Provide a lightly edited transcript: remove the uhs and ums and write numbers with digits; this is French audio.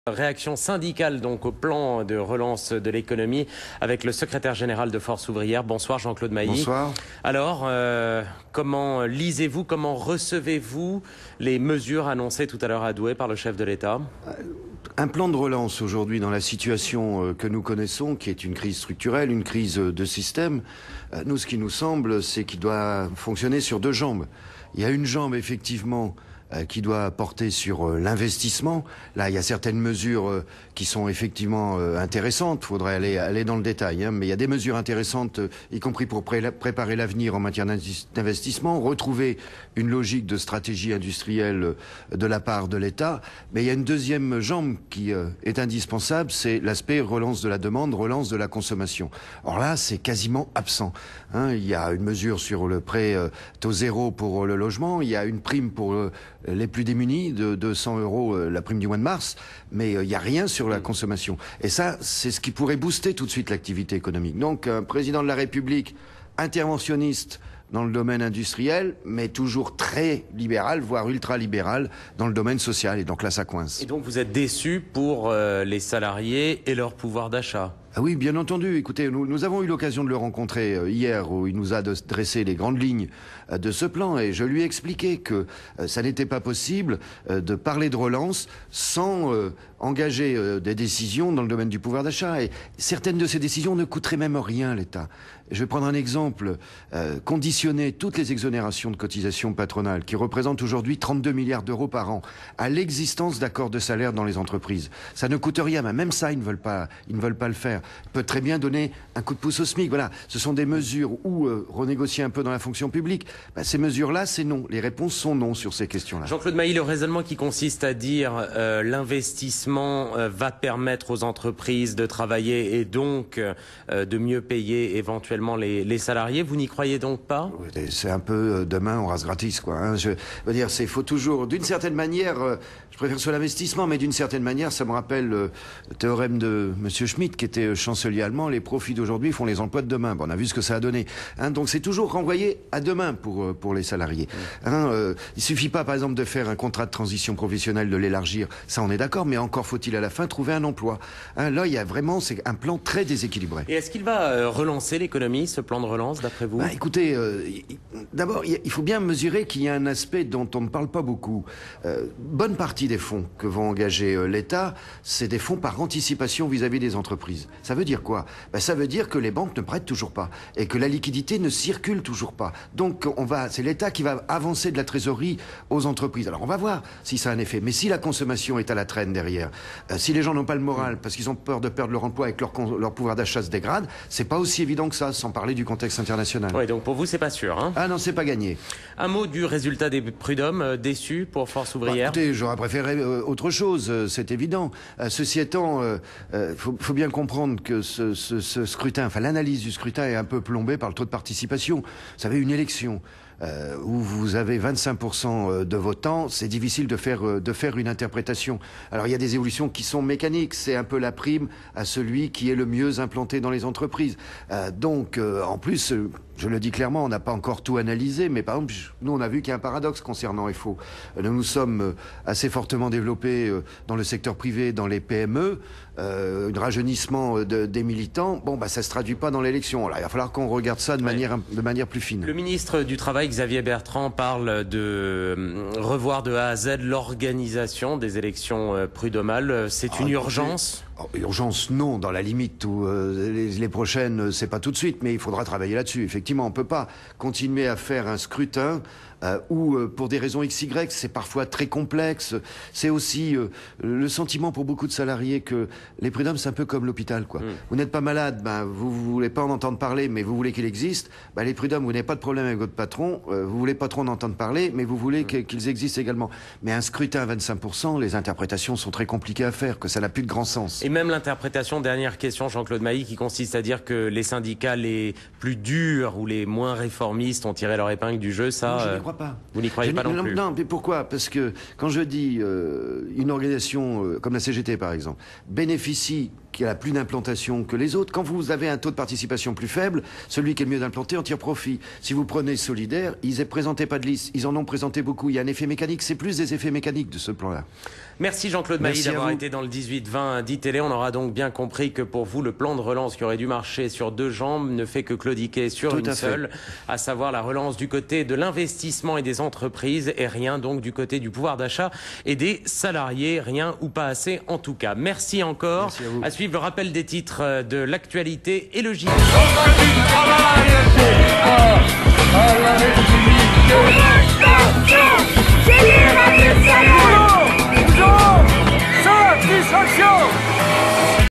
Réaction syndicale donc au plan de relance de l'économie avec le secrétaire général de Force ouvrière. Bonsoir Jean-Claude Mailly. Bonsoir. Alors, comment lisez-vous, comment recevez-vous les mesures annoncées tout à l'heure à Douai par le chef de l'État? Un plan de relance aujourd'hui dans la situation que nous connaissons, qui est une crise structurelle, une crise de système, nous ce qui nous semble, c'est qu'il doit fonctionner sur deux jambes. Il y a une jambe effectivement qui doit porter sur l'investissement. Là, il y a certaines mesures qui sont effectivement intéressantes. Il faudrait aller dans le détail, hein, mais il y a des mesures intéressantes, y compris pour préparer l'avenir en matière d'investissement, retrouver une logique de stratégie industrielle de la part de l'État. Mais il y a une deuxième jambe qui est indispensable, c'est l'aspect relance de la demande, relance de la consommation. Or là, c'est quasiment absent. Hein, il y a une mesure sur le prêt taux zéro pour le logement, il y a une prime pour les plus démunis de 200 € la prime du mois de mars, mais il n'y a rien sur la consommation. Et ça, c'est ce qui pourrait booster tout de suite l'activité économique. Donc, un président de la République interventionniste dans le domaine industriel, mais toujours très libéral, voire ultra-libéral dans le domaine social. Et donc là, ça coince. Et donc vous êtes déçu pour les salariés et leur pouvoir d'achat? Ah oui, bien entendu. Écoutez, nous avons eu l'occasion de le rencontrer hier, où il nous a dressé les grandes lignes de ce plan, et je lui ai expliqué que ça n'était pas possible de parler de relance sans engager des décisions dans le domaine du pouvoir d'achat. Et certaines de ces décisions ne coûteraient même rien à l'État. Je vais prendre un exemple. Conditionner toutes les exonérations de cotisations patronales, qui représentent aujourd'hui 32 milliards d'euros par an, à l'existence d'accords de salaire dans les entreprises. Ça ne coûte rien, mais même ça, ils ne veulent pas le faire. Peut très bien donner un coup de pouce au SMIC. Voilà, ce sont des mesures où renégocier un peu dans la fonction publique. Ces mesures-là, c'est non. Les réponses sont non sur ces questions-là. Jean-Claude Mailly, le raisonnement qui consiste à dire l'investissement va permettre aux entreprises de travailler et donc de mieux payer éventuellement les salariés, vous n'y croyez donc pas? C'est un peu demain on rase gratis, quoi. Hein. Je veux dire, c'est faut toujours, d'une certaine manière, je préfère sur l'investissement, mais d'une certaine manière, ça me rappelle le théorème de Monsieur Schmitt, qui était chancelier allemand. Les profits d'aujourd'hui font les emplois de demain. Bon, on a vu ce que ça a donné. Hein, donc c'est toujours renvoyé à demain pour les salariés. Hein, il suffit pas, par exemple, de faire un contrat de transition professionnelle, de l'élargir. Ça, on est d'accord, mais encore faut-il à la fin trouver un emploi. Hein, là, il y a vraiment, c'est un plan très déséquilibré. Et est-ce qu'il va relancer l'économie, ce plan de relance, d'après vous? Écoutez, d'abord, il faut bien mesurer qu'il y a un aspect dont on ne parle pas beaucoup. Bonne partie des fonds que vont engager l'État, c'est des fonds par anticipation vis-à-vis des entreprises. Ça veut dire quoi? Ça veut dire que les banques ne prêtent toujours pas et que la liquidité ne circule toujours pas. Donc c'est l'État qui va avancer de la trésorerie aux entreprises. Alors on va voir si ça a un effet. Mais si la consommation est à la traîne derrière, si les gens n'ont pas le moral parce qu'ils ont peur de perdre leur emploi et que leur pouvoir d'achat se dégrade, c'est pas aussi évident que ça, sans parler du contexte international. Oui, donc pour vous, c'est pas sûr, hein? Ah non, c'est pas gagné. Un mot du résultat des prud'hommes, déçu pour Force ouvrière? Écoutez, j'aurais préféré autre chose, c'est évident. Ceci étant, faut bien comprendre que ce scrutin, enfin l'analyse du scrutin est un peu plombée par le taux de participation. Vous savez, une élection où vous avez 25% de votants, c'est difficile de faire une interprétation. Alors il y a des évolutions qui sont mécaniques, c'est un peu la prime à celui qui est le mieux implanté dans les entreprises. Donc en plus, je le dis clairement, on n'a pas encore tout analysé, mais par exemple, nous on a vu qu'il y a un paradoxe concernant FO. Nous nous sommes assez fortement développés dans le secteur privé, dans les PME, un rajeunissement des militants. Bon, ça se traduit pas dans l'élection. Alors il va falloir qu'on regarde ça de manière plus fine. Le ministre du Travail, Xavier Bertrand, parle de revoir de A à Z l'organisation des élections prud'homales. C'est une urgence? Urgence, non, dans la limite où les prochaines, c'est pas tout de suite, mais il faudra travailler là-dessus. Effectivement, on peut pas continuer à faire un scrutin où, pour des raisons XY, c'est parfois très complexe. C'est aussi le sentiment pour beaucoup de salariés que les prud'hommes, c'est un peu comme l'hôpital, quoi. Vous n'êtes pas malade, vous voulez pas en entendre parler, mais vous voulez qu'il existe. Les prud'hommes, vous n'avez pas de problème avec votre patron, vous voulez pas trop en entendre parler, mais vous voulez qu'ils existent également. Mais un scrutin à 25%, les interprétations sont très compliquées à faire, que ça n'a plus de grand sens. Et même l'interprétation, dernière question, Jean-Claude Mailly, qui consiste à dire que les syndicats les plus durs ou les moins réformistes ont tiré leur épingle du jeu, ça... Non, je n'y crois pas. Vous n'y croyez pas non plus? Non, mais pourquoi? Parce que quand je dis une organisation comme la CGT, par exemple, bénéficie qui a plus d'implantation que les autres. Quand vous avez un taux de participation plus faible, celui qui est le mieux implanté en tire profit. Si vous prenez Solidaire, ils ne présentaient pas de liste. Ils en ont présenté beaucoup. Il y a un effet mécanique. C'est plus des effets mécaniques de ce plan-là. Merci Jean-Claude Mailly d'avoir été dans le 18-20 d'ITélé. On aura donc bien compris que pour vous, le plan de relance qui aurait dû marcher sur deux jambes ne fait que claudiquer sur une seule, à savoir la relance du côté de l'investissement et des entreprises et rien donc du côté du pouvoir d'achat et des salariés. Rien ou pas assez en tout cas. Merci encore. Merci à vous. À suivre le rappel des titres de l'actualité et le JT.